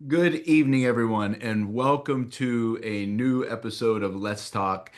Good evening, everyone, and welcome to a new episode of Let's Talk.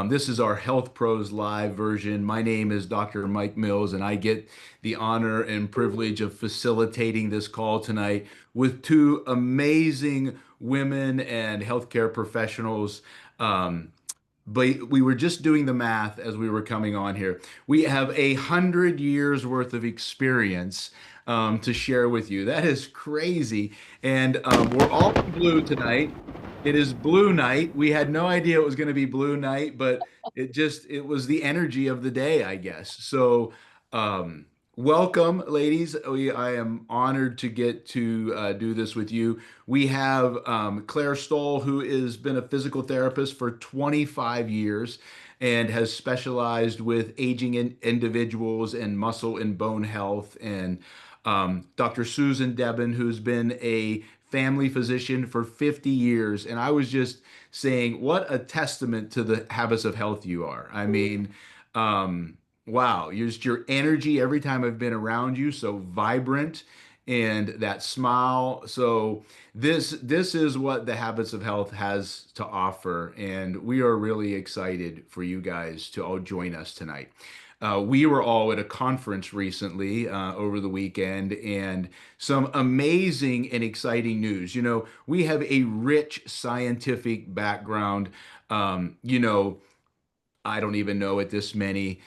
This is our Health Pros Live version. My name is Dr. Mike Mills, and I get the honor and privilege of facilitating this call tonight with two amazing women and healthcare professionals. But we were just doing the math as we were coming on here. We have 100 years worth of experience to share with you. That is crazy. And we're all in blue tonight. It is blue night. We had no idea it was going to be blue night, but it was the energy of the day, I guess. So, um, welcome, ladies. I am honored to get to do this with you. We have Claire Stoll, who has been a physical therapist for 25 years and has specialized with aging individuals and muscle and bone health. And Dr. Susan Debon, who's been a family physician for 50 years. And I was just saying, what a testament to the habits of health you are. I mean, wow, just your energy every time I've been around you, so vibrant and that smile. So this is what the Habits of Health has to offer, and we are really excited for you guys to all join us tonight. We were all at a conference recently over the weekend, and some amazing and exciting news. We have a rich scientific background. I don't even know at this point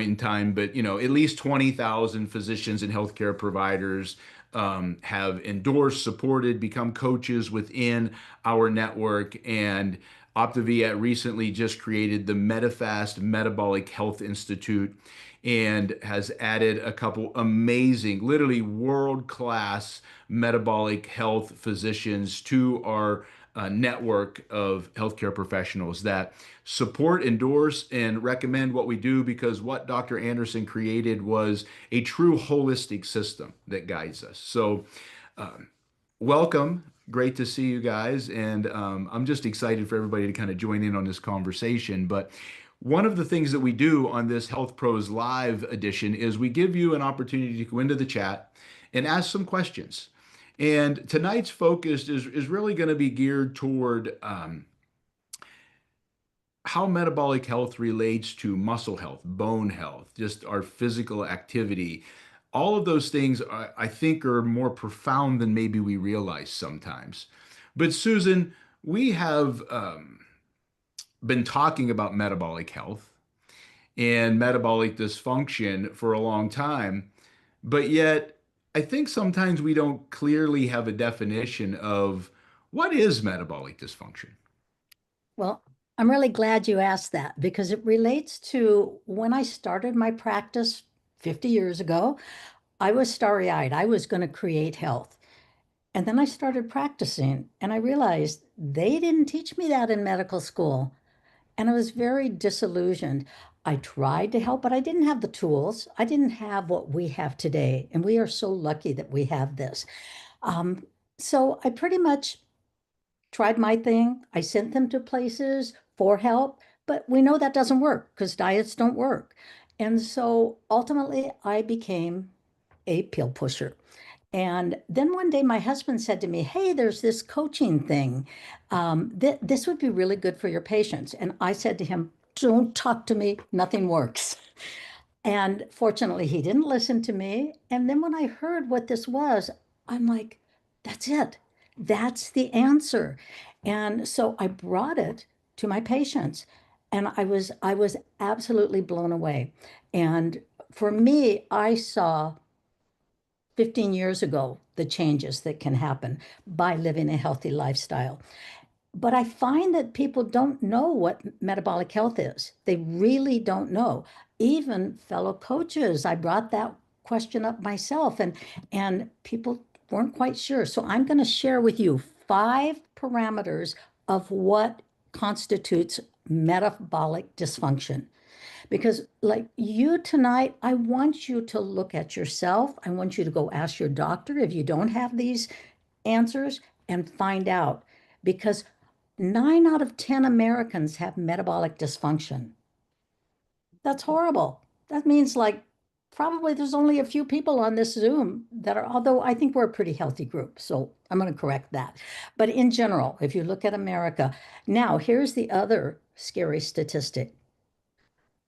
in time, but at least 20,000 physicians and healthcare providers have endorsed, supported, become coaches within our network. And Optavia recently just created the Medifast Metabolic Health Institute and has added a couple amazing, literally world-class metabolic health physicians to our network of healthcare professionals that support, endorse, and recommend what we do, because what Dr. Anderson created was a true holistic system that guides us. So, welcome. Great to see you guys. And I'm just excited for everybody to kind of join in on this conversation. But one of the things that we do on this Health Pros Live edition is we give you an opportunity to go into the chat and ask some questions. And tonight's focus is really going to be geared toward how metabolic health relates to muscle health, bone health, just our physical activity. All of those things I think are more profound than maybe we realize sometimes. But Susan, we have been talking about metabolic health and metabolic dysfunction for a long time, but yet I think sometimes we don't clearly have a definition of what is metabolic dysfunction. Well, I'm really glad you asked that because it relates to when I started my practice 50 years ago. I was starry-eyed. I was going to create health. And then I started practicing and I realized they didn't teach me that in medical school. And I was very disillusioned. I tried to help, but I didn't have the tools. I didn't have what we have today. And we are so lucky that we have this. So I pretty much tried my thing. I sent them to places for help, but we know that doesn't work because diets don't work. And so ultimately, I became a pill pusher. And then one day, my husband said to me, "Hey, there's this coaching thing. This would be really good for your patients." And I said to him, "Don't talk to me. Nothing works." And fortunately, he didn't listen to me. And then when I heard what this was, I'm like, that's it. That's the answer. And so I brought it to my patients and I was absolutely blown away. And for me, I saw 15 years ago the changes that can happen by living a healthy lifestyle. But I find that people don't know what metabolic health is. They really don't know. Even fellow coaches, I brought that question up myself, and people weren't quite sure. So I'm going to share with you 5 parameters of what constitutes metabolic dysfunction. Because, like you tonight, I want you to look at yourself. I want you to go ask your doctor if you don't have these answers and find out. Because 9 out of 10 Americans have metabolic dysfunction. That's horrible. That means like probably there's only a few people on this Zoom that are, although I think we're a pretty healthy group. So I'm going to correct that. But in general, if you look at America, now here's the other scary statistic.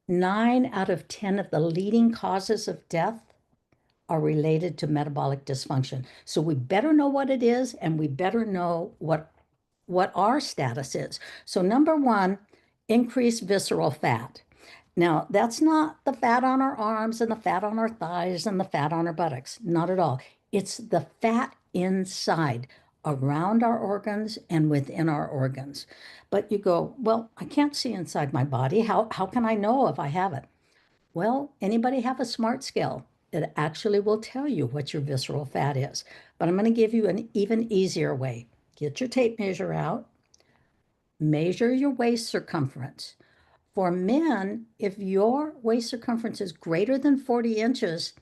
9 out of 10 of the leading causes of death are related to metabolic dysfunction. So we better know what it is and we better know what our status is. So number one, increased visceral fat. Now, that's not the fat on our arms and the fat on our thighs and the fat on our buttocks. Not at all. It's the fat inside, around our organs and within our organs. But you go, well, I can't see inside my body. How can I know if I have it? Well, anybody have a smart scale? It actually will tell you what your visceral fat is. But I'm going to give you an even easier way. Get your tape measure out, measure your waist circumference. For men, if your waist circumference is greater than 40 inches,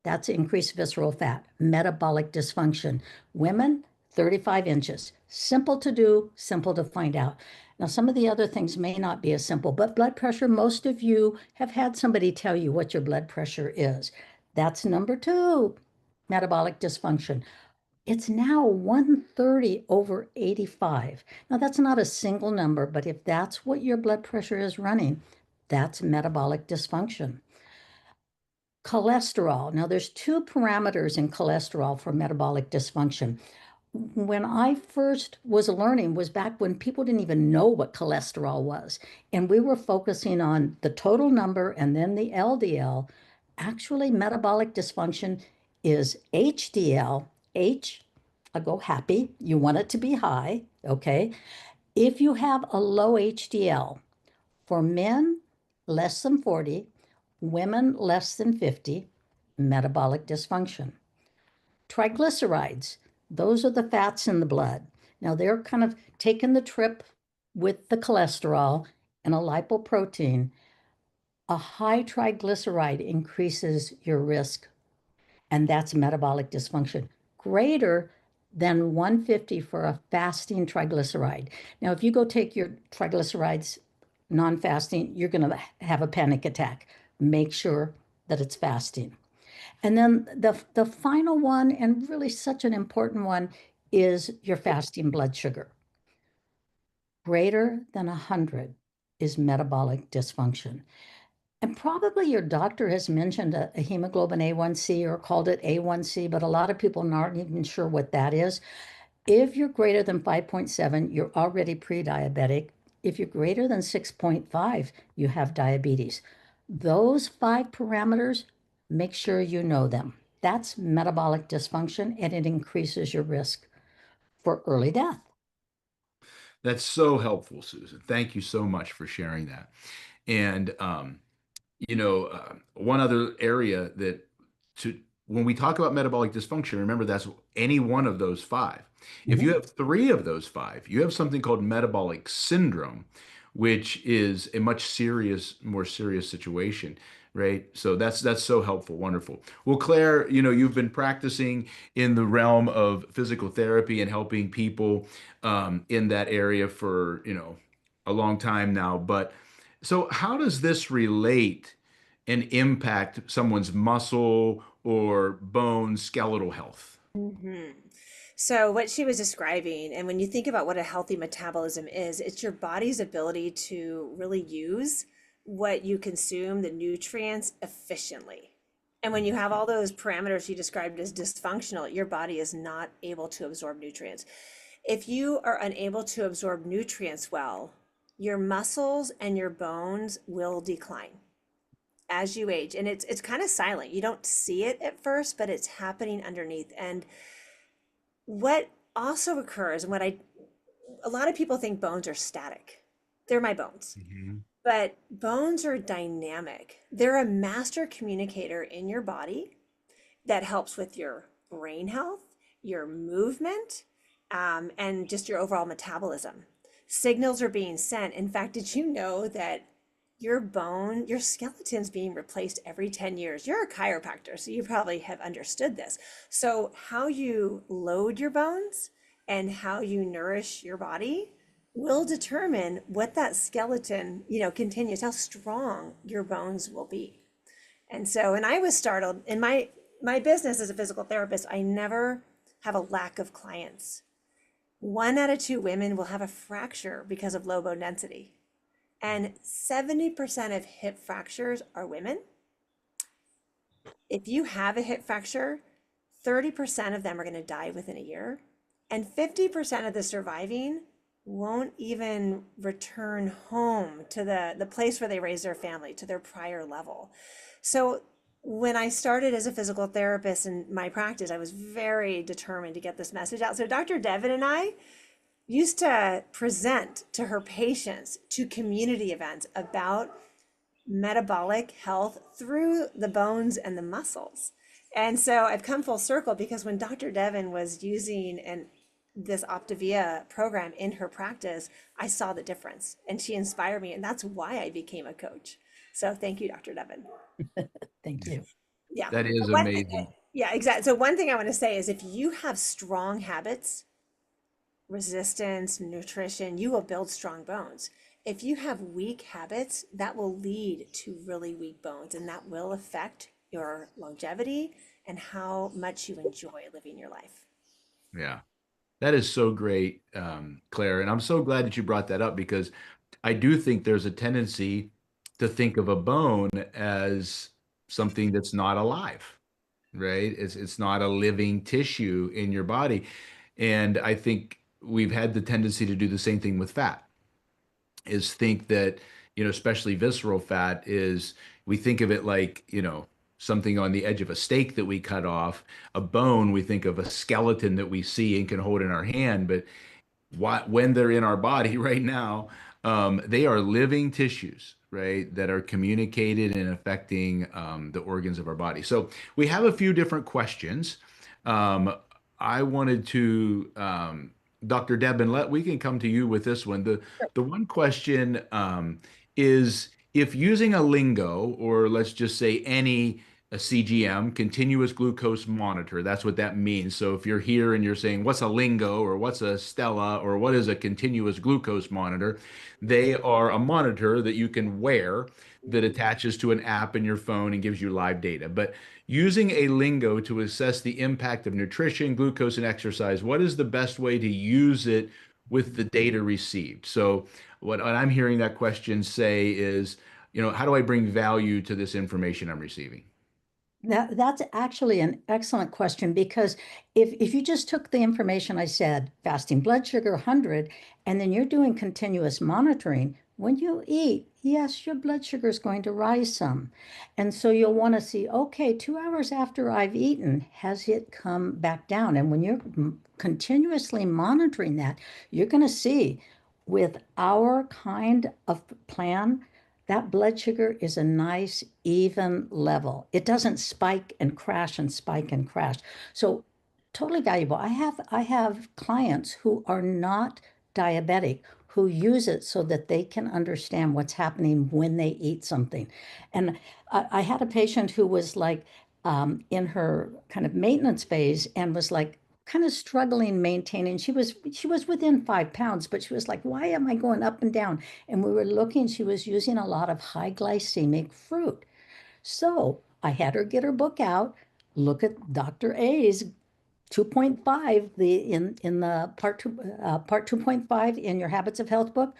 that's increased visceral fat, metabolic dysfunction. Women, 35 inches. Simple to do, simple to find out. Now, some of the other things may not be as simple, but blood pressure, most of you have had somebody tell you what your blood pressure is. That's number two, metabolic dysfunction. It's now 130 over 85. Now, that's not a single number, but if that's what your blood pressure is running, that's metabolic dysfunction. Cholesterol. Now, there's 2 parameters in cholesterol for metabolic dysfunction. When I first was learning was back when people didn't even know what cholesterol was, and we were focusing on the total number and then the LDL. Actually, metabolic dysfunction is HDL. H, I go happy. You want it to be high, okay? If you have a low HDL, for men, less than 40, women less than 50, metabolic dysfunction. Triglycerides, those are the fats in the blood. Now they're kind of taking the trip with the cholesterol and a lipoprotein. A high triglyceride increases your risk, and that's metabolic dysfunction. Greater than 150 for a fasting triglyceride. Now, if you go take your triglycerides non-fasting, you're going to have a panic attack. Make sure that it's fasting. And then the final one, and really such an important one, is your fasting blood sugar. Greater than 100 is metabolic dysfunction. And probably your doctor has mentioned a hemoglobin A1C or called it A1C, but a lot of people aren't even sure what that is. If you're greater than 5.7, you're already pre-diabetic. If you're greater than 6.5, you have diabetes. Those 5 parameters, make sure you know them. That's metabolic dysfunction, and it increases your risk for early death. That's so helpful, Susan. Thank you so much for sharing that. And one other area that to when we talk about metabolic dysfunction, remember that's any one of those five. If you Mhm. have three of those five, you have something called metabolic syndrome, which is a more serious situation, right? So that's so helpful, wonderful. Well, Claire, you've been practicing in the realm of physical therapy and helping people in that area for a long time now. But so how does this relate and impact someone's muscle or bone skeletal health? hmm So, what she was describing, and when you think about what a healthy metabolism is, it's your body's ability to really use what you consume, the nutrients, efficiently. And when you have all those parameters you described as dysfunctional, your body is not able to absorb nutrients. If you are unable to absorb nutrients well, your muscles and your bones will decline as you age. And it's kind of silent. You don't see it at first, but it's happening underneath. And what also occurs, and what a lot of people think bones are static. They're my bones. Mhm. But bones are dynamic. They're a master communicator in your body that helps with your brain health, your movement, and just your overall metabolism. Signals are being sent. In fact, did you know that your skeleton's being replaced every 10 years? You're a chiropractor, so you probably have understood this. So, how you load your bones and how you nourish your body will determine what that skeleton, continues, how strong your bones will be. And so, and I was startled in my business as a physical therapist, I never have a lack of clients. 1 out of 2 women will have a fracture because of low bone density. And 70% of hip fractures are women. If you have a hip fracture, 30% of them are going to die within a year. And 50% of the surviving won't even return home to the place where they raised their family, to their prior level. So when I started as a physical therapist in my practice, I was very determined to get this message out. So Dr. Devin and I used to present to her patients to community events about metabolic health through the bones and the muscles. And so I've come full circle because when Dr. Devin was using this Optavia program in her practice, I saw the difference and she inspired me. And that's why I became a coach. So thank you, Dr. Devin. Thank you. Yeah. That is One, amazing. yeah, exactly. So one thing I want to say is if you have strong habits, resistance, nutrition, you will build strong bones. If you have weak habits, that will lead to really weak bones, and that will affect your longevity and how much you enjoy living your life. Yeah. That is so great, Claire. And I'm so glad that you brought that up because I do think there's a tendency to think of a bone as something that's not alive, right? It's not a living tissue in your body. And I think we've had the tendency to do the same thing with fat, is think that, especially visceral fat is we think of it like, something on the edge of a steak that we cut off. A bone, we think of a skeleton that we see and can hold in our hand, but when they're in our body right now, they are living tissues, right, that are communicated and affecting the organs of our body. So we have a few different questions. Um, I wanted to, Dr. Debin, we can come to you with this one. The one question is if using a lingo, or let's just say a CGM, continuous glucose monitor. That's what that means. So if you're here and you're saying, what's a lingo or what's a Stella or what is a continuous glucose monitor? They are a monitor that you can wear that attaches to an app in your phone and gives you live data. But using a lingo to assess the impact of nutrition, glucose, and exercise, what is the best way to use it with the data received? So what I'm hearing that question say is, how do I bring value to this information I'm receiving? That's actually an excellent question because if you just took the information I said, fasting blood sugar 100, and then you're doing continuous monitoring, when you eat, yes, your blood sugar is going to rise some. And so you'll want to see, okay, 2 hours after I've eaten, has it come back down? And when you're continuously monitoring that, you're going to see with our kind of plan, that blood sugar is a nice even level. It doesn't spike and crash and spike and crash. So totally valuable. I have clients who are not diabetic who use it so that they can understand what's happening when they eat something. And I had a patient who was like in her kind of maintenance phase and was like kind of struggling maintaining. She was within 5 pounds, but she was like, why am I going up and down? And we were looking, she was using a lot of high glycemic fruit. So I had her get her book out, look at Dr. A's 2.5, in the part 2.5 in your Habits of Health book.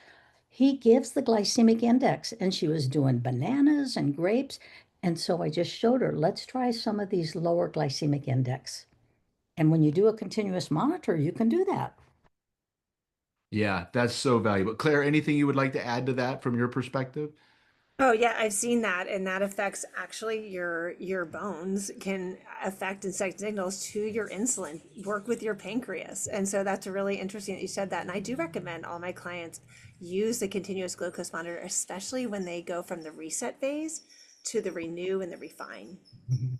He gives the glycemic index, and she was doing bananas and grapes. And so I just showed her, let's try some of these lower glycemic index. And when you do a continuous monitor, you can do that. Yeah, that's so valuable. Claire, anything you would like to add to that from your perspective? Oh yeah, I've seen that, and that affects actually your bones can affect and send signals to your insulin, work with your pancreas, and so that's really interesting that you said that. And I do recommend all my clients use the continuous glucose monitor, especially when they go from the reset phase to the renew and the refine. Mhm.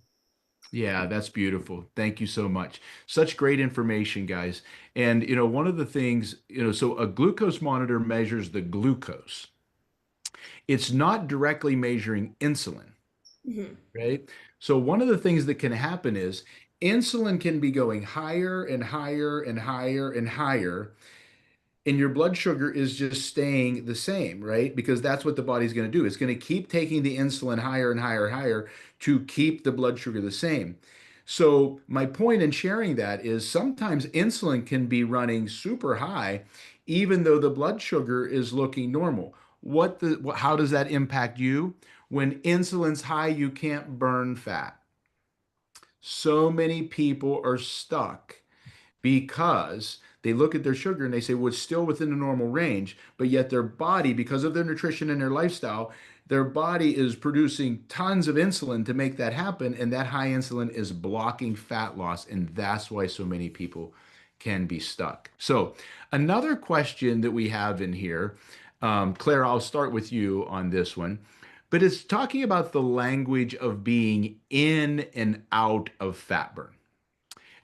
Yeah, that's beautiful. Thank you so much. Such great information, guys. And, one of the things, so a glucose monitor measures the glucose. It's not directly measuring insulin, Mhm. right? So one of the things that can happen is insulin can be going higher and higher and higher and higher, and your blood sugar is just staying the same, right? Because that's what the body's going to do. It's going to keep taking the insulin higher and higher and higher to keep the blood sugar the same. So my point in sharing that is sometimes insulin can be running super high, even though the blood sugar is looking normal. How does that impact you? When insulin's high, you can't burn fat. So many people are stuck because they look at their sugar and they say, well, it's still within the normal range, but yet their body, because of their nutrition and their lifestyle, their body is producing tons of insulin to make that happen. And that high insulin is blocking fat loss. And that's why so many people can be stuck. So, another question that we have in here, Claire, I'll start with you on this one. But it's talking about the language of being in and out of fat burn.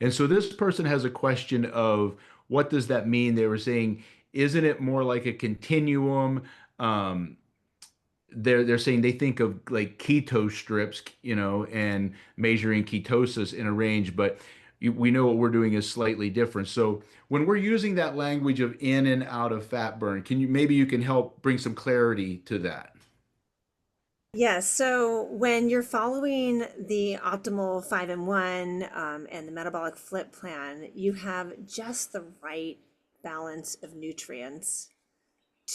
And so this person has a question of what does that mean? They were saying, isn't it more like a continuum? Um, they're saying they think of like keto strips, and measuring ketosis in a range, but we know what we're doing is slightly different. So when we're using that language of in and out of fat burn, maybe you can help bring some clarity to that? Yes, so when you're following the optimal 5 and 1 and the metabolic flip plan, you have just the right balance of nutrients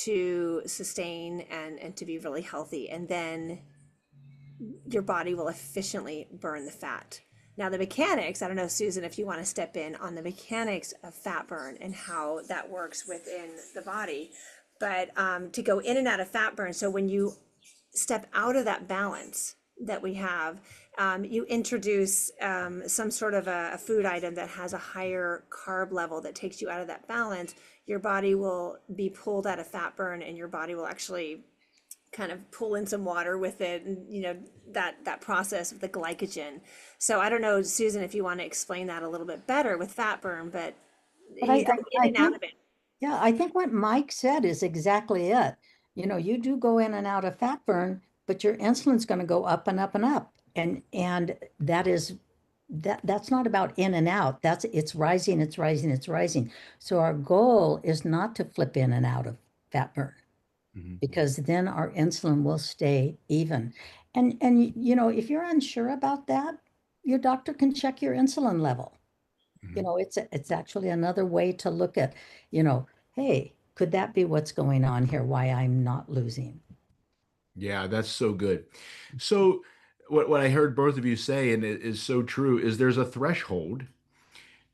to sustain and to be really healthy. And then your body will efficiently burn the fat. Now, the mechanics, I don't know, Susan, if you want to step in on the mechanics of fat burn and how that works within the body, but to go in and out of fat burn. So when you step out of that balance that we have, you introduce some sort of a food item that has a higher carb level that takes you out of that balance, your body will be pulled out of fat burn and your body will actually kind of pull in some water with it, and that process of the glycogen. So I don't know, Susan, if you want to explain that a little bit better with fat burn, but But you go in I and out think, of it. yeah, I think what Mike said is exactly it. You do go in and out of fat burn, but your insulin's going to go up and up and up. And that's not about in and out. It's rising, it's rising, it's rising. So our goal is not to flip in and out of fat burn, Mhm. because then our insulin will stay even. And if you're unsure about that, your doctor can check your insulin level. Mhm. It's actually another way to look at, hey, could that be what's going on here? Why I'm not losing? Yeah, that's so good. So what I heard both of you say, and it is so true, is there's a threshold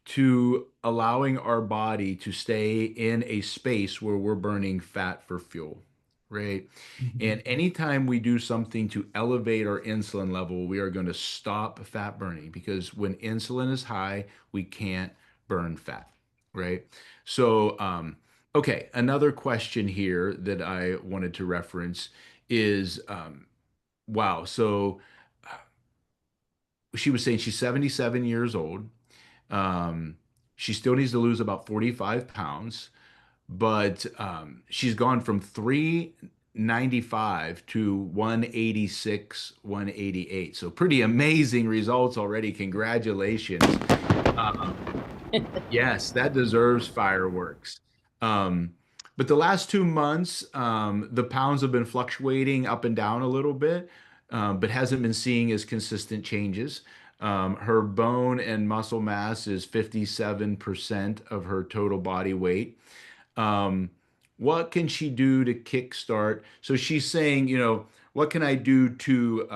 to allowing our body to stay in a space where we're burning fat for fuel, right? Mhm. And anytime we do something to elevate our insulin level, we are going to stop fat burning because when insulin is high, we can't burn fat, right? So, okay, another question here that I wanted to reference is, wow, so she was saying she's 77 years old. Um, she still needs to lose about 45 pounds, but she's gone from 395 to 186, 188. So pretty amazing results already. Congratulations. Um, yes, that deserves fireworks. Um, but the last 2 months, the pounds have been fluctuating up and down a little bit. but hasn't been seeing as consistent changes. Her bone and muscle mass is 57% of her total body weight. Um, what can she do to kickstart? So she's saying, what can I do to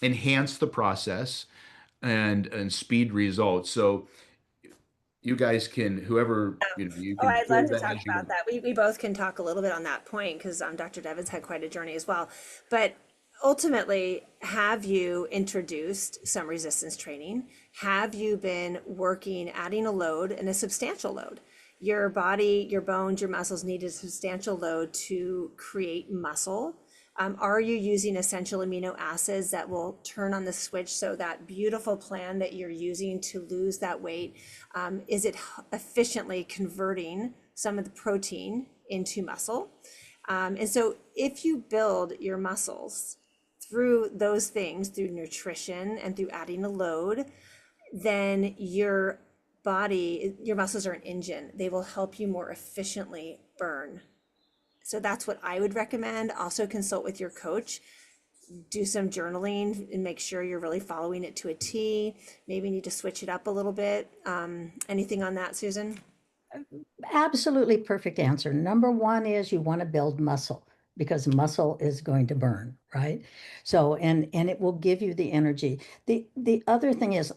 enhance the process and speed results? So you guys can, whoever, you Oh, can I'd love fill to that talk as you about want. that. We both can talk a little bit on that point because Dr. Devin's had quite a journey as well. But ultimately, have you introduced some resistance training? Have you been working, adding a load and a substantial load? Your body, your bones, your muscles need a substantial load to create muscle. Are you using essential amino acids that will turn on the switch so that beautiful plan that you're using to lose that weight, is it efficiently converting some of the protein into muscle? And so if you build your muscles through those things, through nutrition and through adding a load, then your body, your muscles are an engine. They will help you more efficiently burn. So that's what I would recommend. Also consult with your coach, do some journaling and make sure you're really following it to a T. Maybe need to switch it up a little bit. Anything on that, Susan? Absolutely perfect answer. Number one is you want to build muscle because muscle is going to burn, right? So, and it will give you the energy. The other thing is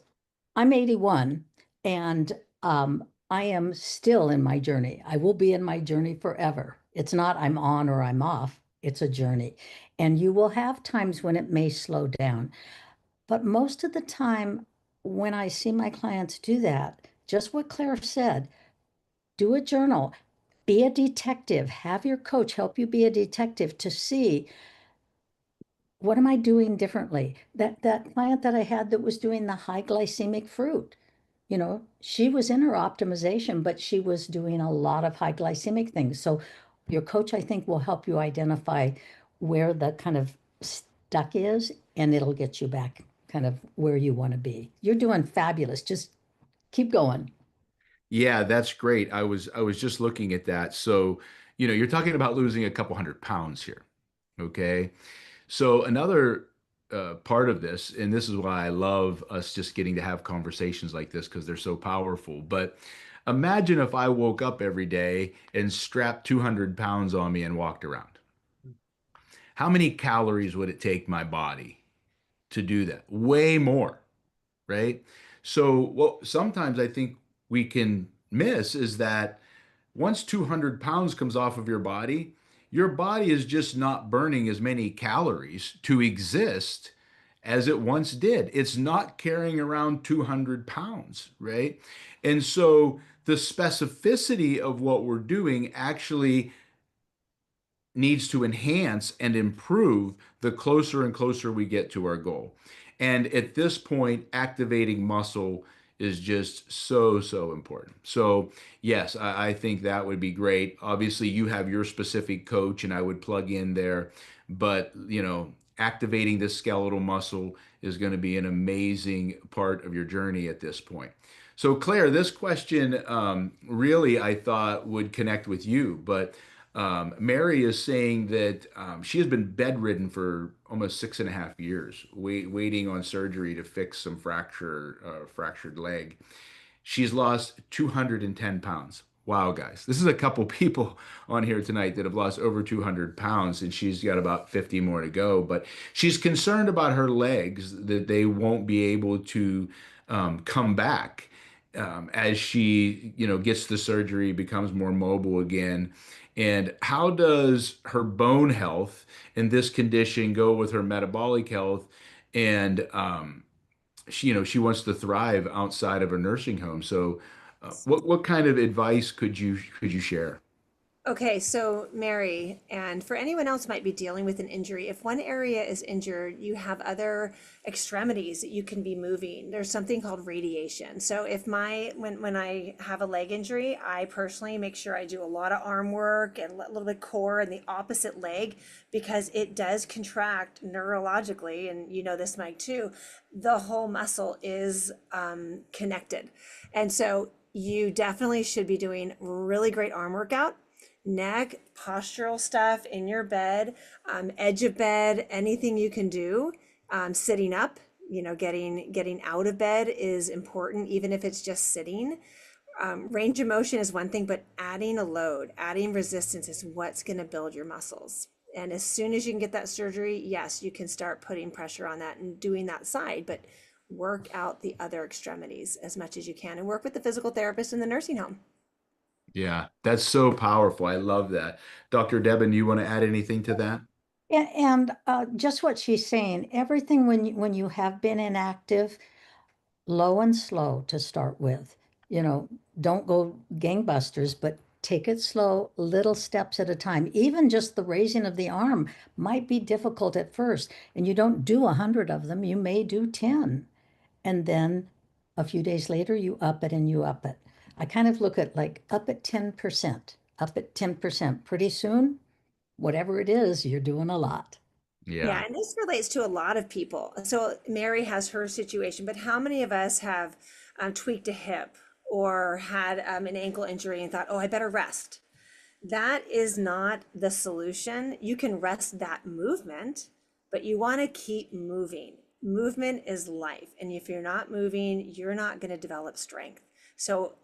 I'm 81 and I am still in my journey. I will be in my journey forever. It's not I'm on or I'm off. It's a journey. And you will have times when it may slow down. But most of the time, when I see my clients do that, just what Claire said, do a journal, be a detective, have your coach help you be a detective to see what am I doing differently. That client that I had that was doing the high glycemic fruit, she was in her optimization, but she was doing a lot of high glycemic things. So your coach, I think, will help you identify where the kind of stuck is, and it'll get you back kind of where you want to be. You're doing fabulous. Just keep going. Yeah, that's great. I was just looking at that. So, you're talking about losing a couple 100 pounds here. Okay. So another part of this, and this is why I love us just getting to have conversations like this because they're so powerful. But imagine if I woke up every day and strapped 200 pounds on me and walked around. How many calories would it take my body to do that? Way more, right? So what sometimes I think we can miss is that once 200 pounds comes off of your body is just not burning as many calories to exist as it once did. It's not carrying around 200 pounds, right? And so the specificity of what we're doing actually needs to enhance and improve the closer and closer we get to our goal. And at this point, activating muscle is just so, so important. So, yes, I think that would be great. Obviously, you have your specific coach, and I would plug in there. But, activating this skeletal muscle is going to be an amazing part of your journey at this point. So, Claire, this question really I thought would connect with you, but Mary is saying that she has been bedridden for almost 6.5 years, waiting on surgery to fix some fractured leg. She's lost 210 pounds. Wow, guys. This is a couple people on here tonight that have lost over 200 pounds, and she's got about 50 more to go. But she's concerned about her legs, that they won't be able to come back as she, gets the surgery, becomes more mobile again. And how does her bone health in this condition go with her metabolic health? And she wants to thrive outside of a nursing home. So, what kind of advice could you share? Okay, so Mary, and for anyone else might be dealing with an injury, if one area is injured, you have other extremities that you can be moving. There's something called radiation. So if when I have a leg injury, I personally make sure I do a lot of arm work and a little bit core and the opposite leg because it does contract neurologically, and you know this, Mike, too. The whole muscle is connected. And so you definitely should be doing really great arm workout, neck, postural stuff in your bed, edge of bed, anything you can do. Sitting up, getting out of bed is important, even if it's just sitting. Range of motion is one thing, but adding a load, adding resistance is what's going to build your muscles. And as soon as you can get that surgery, yes, you can start putting pressure on that and doing that side, but work out the other extremities as much as you can and work with the physical therapist in the nursing home. Yeah, that's so powerful. I love that. Dr. Debon, you want to add anything to that? And just what she's saying, everything when you have been inactive, low and slow to start with. Don't go gangbusters, but take it slow, little steps at a time. Even just the raising of the arm might be difficult at first, and you don't do 100 of them. You may do 10, and then a few days later, you up it and you up it. I kind of look at like up at 10%, up at 10%. Pretty soon, whatever it is, you're doing a lot. Yeah, Yeah. and this relates to a lot of people. So Mary has her situation, but how many of us have tweaked a hip or had an ankle injury and thought, oh, I better rest? That is not the solution. You can rest that movement, but you want to keep moving. Movement is life. And if you're not moving, you're not going to develop strength. So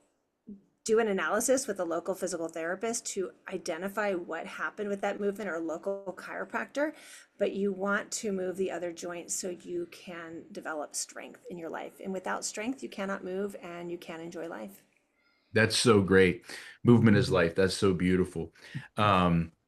do an analysis with a local physical therapist to identify what happened with that movement, or a local chiropractor, but you want to move the other joints so you can develop strength in your life. And without strength, you cannot move and you can't enjoy life. That's so great. Movement is life. That's so beautiful.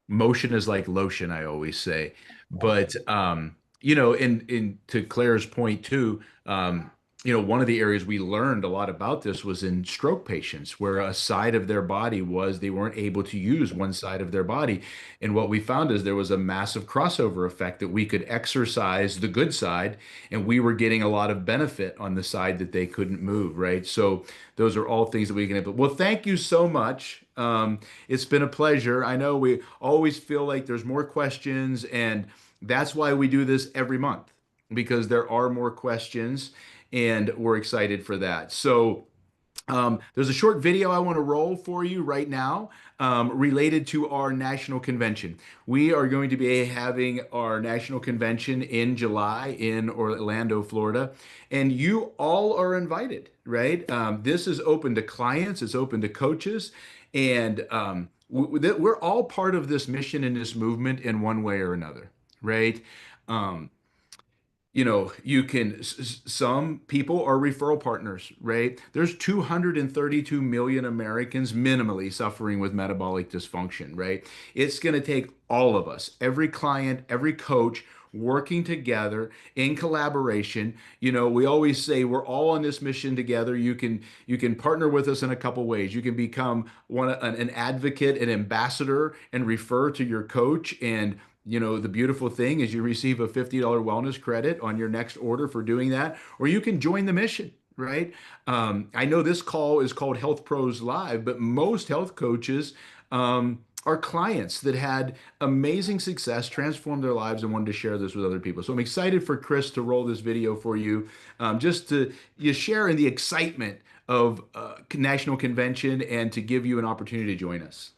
Motion is like lotion, I always say. But in to Claire's point too, one of the areas we learned a lot about this was in stroke patients, where a side of their body they weren't able to use one side of their body. And what we found is there was a massive crossover effect, that we could exercise the good side and we were getting a lot of benefit on the side that they couldn't move, right? So those are all things that we can implement. Well, thank you so much. It's been a pleasure. I know we always feel like there's more questions, and that's why we do this every month, because there are more questions. And we're excited for that. So there's a short video I want to roll for you right now related to our national convention. We are going to be having our national convention in July in Orlando, Florida, and you all are invited, right? This is open to clients, it's open to coaches, and we're all part of this mission and this movement in one way or another, right? Some people are referral partners, right? There's 232 million Americans minimally suffering with metabolic dysfunction, right? It's going to take all of us, every client, every coach, working together in collaboration. We always say we're all on this mission together. You can partner with us in a couple ways. You can become an advocate, an ambassador, and refer to your coach. And the beautiful thing is you receive a $50 wellness credit on your next order for doing that, or you can join the mission, right? I know this call is called Health Pros Live, but most health coaches are clients that had amazing success, transformed their lives, and wanted to share this with other people. So I'm excited for Chris to roll this video for you, just to share in the excitement of National Convention and to give you an opportunity to join us.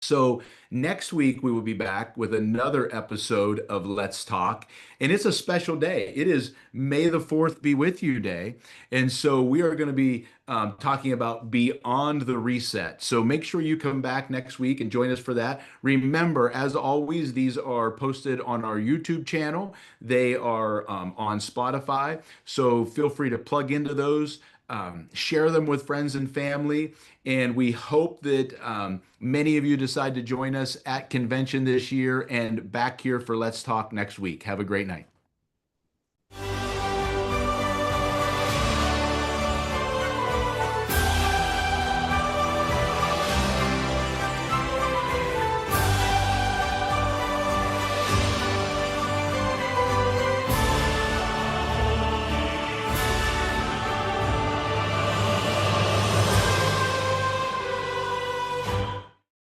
So next week we will be back with another episode of Let's Talk, and it's a special day. It is May the 4th be with you day. And so we are going to be talking about Beyond the Reset. So make sure you come back next week and join us for that. Remember, as always, these are posted on our YouTube channel. They are on Spotify. So feel free to plug into those. Share them with friends and family. And we hope that many of you decide to join us at convention this year and back here for Let's Talk next week. Have a great night.